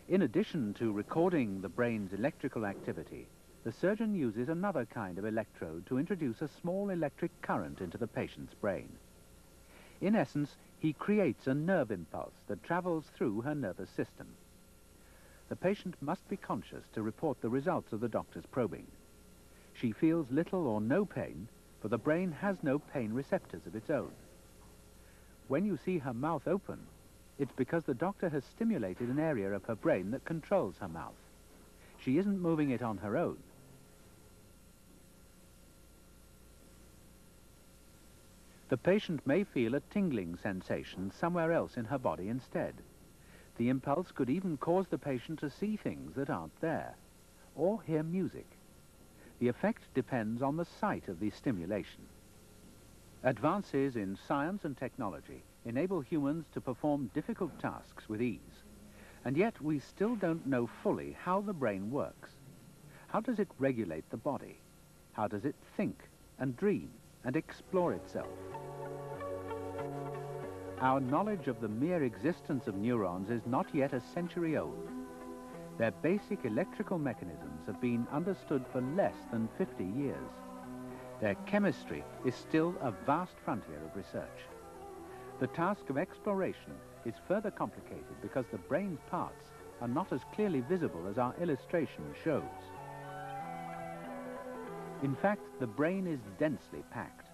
In addition to recording the brain's electrical activity, the surgeon uses another kind of electrode to introduce a small electric current into the patient's brain. In essence, he creates a nerve impulse that travels through her nervous system. The patient must be conscious to report the results of the doctor's probing. She feels little or no pain, for the brain has no pain receptors of its own. When you see her mouth open, it's because the doctor has stimulated an area of her brain that controls her mouth. She isn't moving it on her own. The patient may feel a tingling sensation somewhere else in her body instead. The impulse could even cause the patient to see things that aren't there, or hear music. The effect depends on the site of the stimulation. Advances in science and technology enable humans to perform difficult tasks with ease. And yet we still don't know fully how the brain works. How does it regulate the body? How does it think and dream and explore itself? Our knowledge of the mere existence of neurons is not yet a century old. Their basic electrical mechanisms have been understood for less than 50 years. Their chemistry is still a vast frontier of research. The task of exploration is further complicated because the brain's parts are not as clearly visible as our illustration shows. In fact, the brain is densely packed.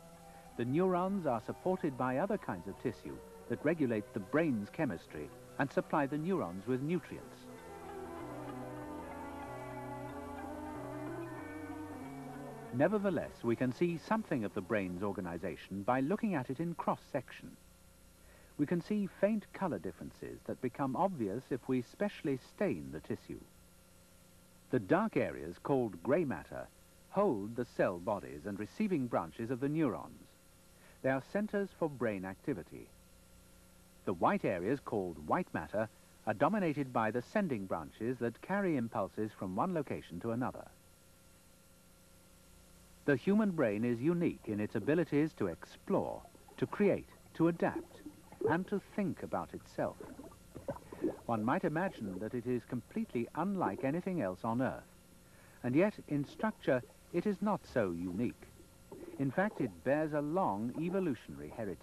The neurons are supported by other kinds of tissue that regulate the brain's chemistry and supply the neurons with nutrients. Nevertheless, we can see something of the brain's organization by looking at it in cross-section. We can see faint color differences that become obvious if we specially stain the tissue. The dark areas, called gray matter, hold the cell bodies and receiving branches of the neurons. They are centers for brain activity. The white areas, called white matter, are dominated by the sending branches that carry impulses from one location to another. The human brain is unique in its abilities to explore, to create, to adapt, and to think about itself. One might imagine that it is completely unlike anything else on Earth, and yet in structure it is not so unique. In fact, it bears a long evolutionary heritage.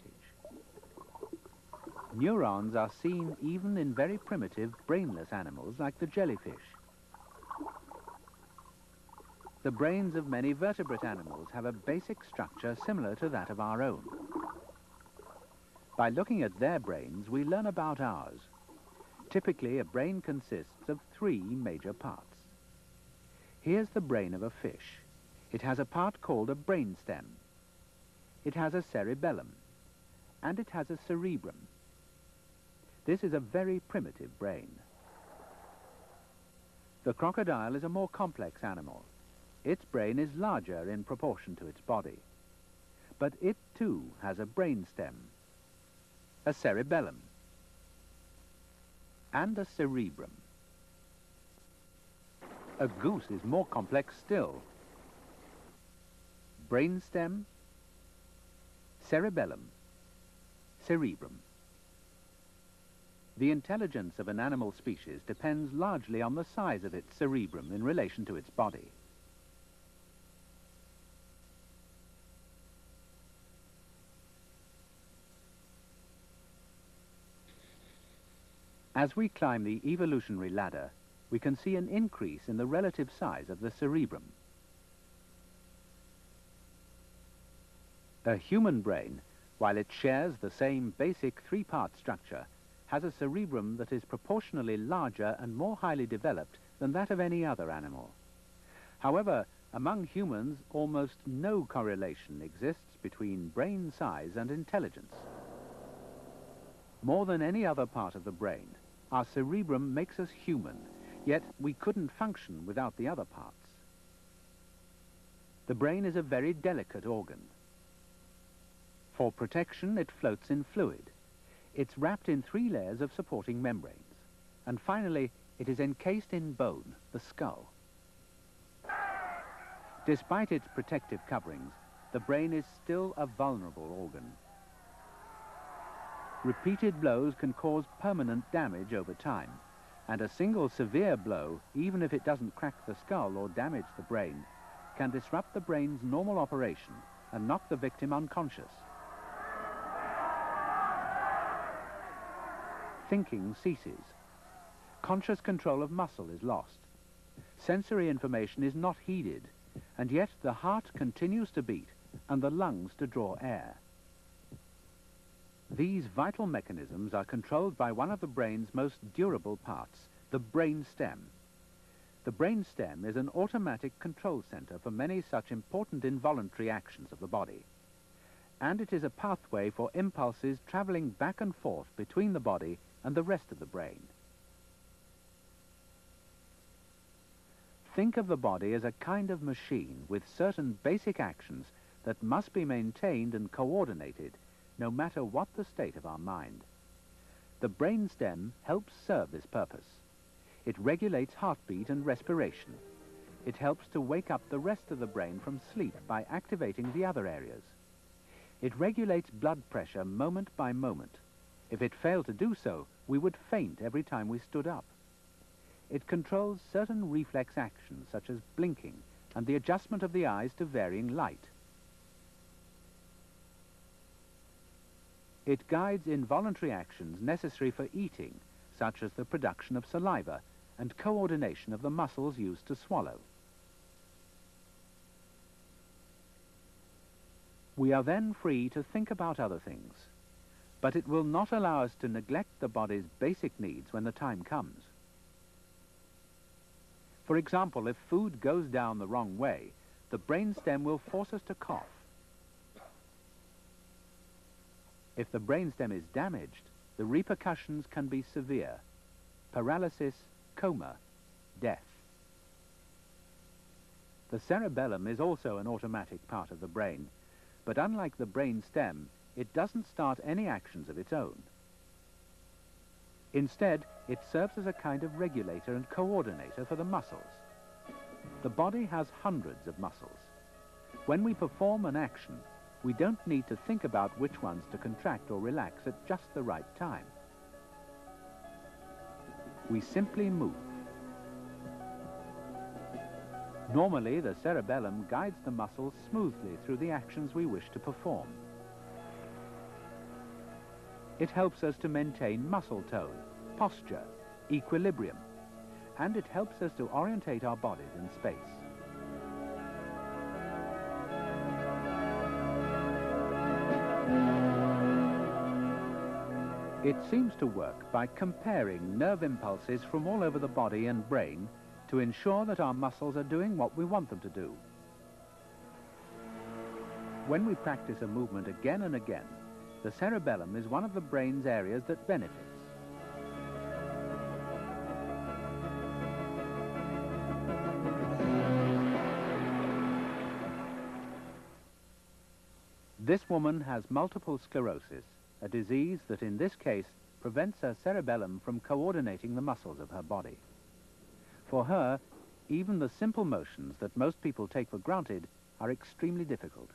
Neurons are seen even in very primitive, brainless animals like the jellyfish. The brains of many vertebrate animals have a basic structure similar to that of our own. By looking at their brains, we learn about ours. Typically, a brain consists of 3 major parts. Here's the brain of a fish. It has a part called a brainstem. It has a cerebellum, and it has a cerebrum. This is a very primitive brain. The crocodile is a more complex animal. Its brain is larger in proportion to its body. But it too has a brainstem, a cerebellum, and a cerebrum. A goose is more complex still. Brainstem, cerebellum, cerebrum. The intelligence of an animal species depends largely on the size of its cerebrum in relation to its body. As we climb the evolutionary ladder, we can see an increase in the relative size of the cerebrum. A human brain, while it shares the same basic 3-part structure, has a cerebrum that is proportionally larger and more highly developed than that of any other animal. However, among humans, almost no correlation exists between brain size and intelligence. More than any other part of the brain, our cerebrum makes us human, yet we couldn't function without the other parts. The brain is a very delicate organ. For protection, it floats in fluid. It's wrapped in 3 layers of supporting membranes. And finally, it is encased in bone, the skull. Despite its protective coverings, the brain is still a vulnerable organ. Repeated blows can cause permanent damage over time, And a single severe blow, even if it doesn't crack the skull or damage the brain, can disrupt the brain's normal operation and knock the victim unconscious. Thinking ceases. Conscious control of muscle is lost. Sensory information is not heeded, and yet the heart continues to beat and the lungs to draw air. These vital mechanisms are controlled by one of the brain's most durable parts, the brain stem. The brain stem is an automatic control center for many such important involuntary actions of the body. And it is a pathway for impulses traveling back and forth between the body and the rest of the brain. Think of the body as a kind of machine with certain basic actions that must be maintained and coordinated no matter what the state of our mind. The brain stem helps serve this purpose. It regulates heartbeat and respiration. It helps to wake up the rest of the brain from sleep by activating the other areas. It regulates blood pressure moment by moment. If it failed to do so, we would faint every time we stood up. It controls certain reflex actions such as blinking and the adjustment of the eyes to varying light. It guides involuntary actions necessary for eating, such as the production of saliva and coordination of the muscles used to swallow. We are then free to think about other things, but it will not allow us to neglect the body's basic needs when the time comes. For example, if food goes down the wrong way, the brainstem will force us to cough. If the brainstem is damaged, the repercussions can be severe: paralysis, coma, death. The cerebellum is also an automatic part of the brain, but unlike the brain stem, it doesn't start any actions of its own. Instead, it serves as a kind of regulator and coordinator for the muscles. The body has hundreds of muscles. When we perform an action, we don't need to think about which ones to contract or relax at just the right time. We simply move. Normally, the cerebellum guides the muscles smoothly through the actions we wish to perform. It helps us to maintain muscle tone, posture, equilibrium, and it helps us to orientate our bodies in space. It seems to work by comparing nerve impulses from all over the body and brain to ensure that our muscles are doing what we want them to do. When we practice a movement again and again, the cerebellum is one of the brain's areas that benefits. This woman has multiple sclerosis, a disease that in this case prevents her cerebellum from coordinating the muscles of her body. For her, even the simple motions that most people take for granted are extremely difficult.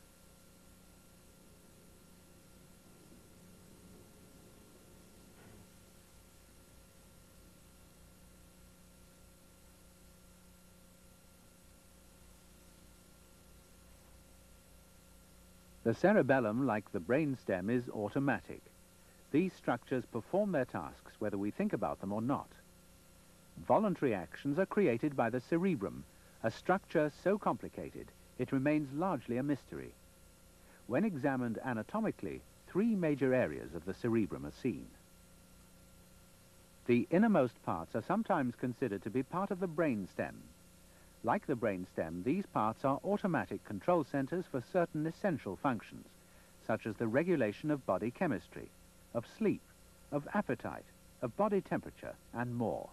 The cerebellum, like the brainstem, is automatic. These structures perform their tasks whether we think about them or not. Voluntary actions are created by the cerebrum, a structure so complicated it remains largely a mystery. When examined anatomically, three major areas of the cerebrum are seen. The innermost parts are sometimes considered to be part of the brainstem. Like the brainstem, these parts are automatic control centers for certain essential functions, such as the regulation of body chemistry, of sleep, of appetite, of body temperature, and more.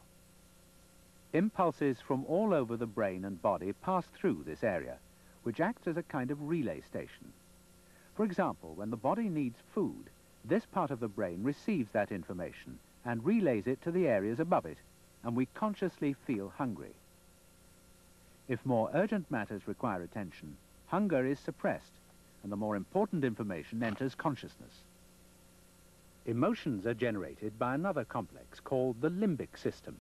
Impulses from all over the brain and body pass through this area, which acts as a kind of relay station. For example, when the body needs food, this part of the brain receives that information and relays it to the areas above it, and we consciously feel hungry. If more urgent matters require attention, hunger is suppressed, and the more important information enters consciousness. Emotions are generated by another complex called the limbic system.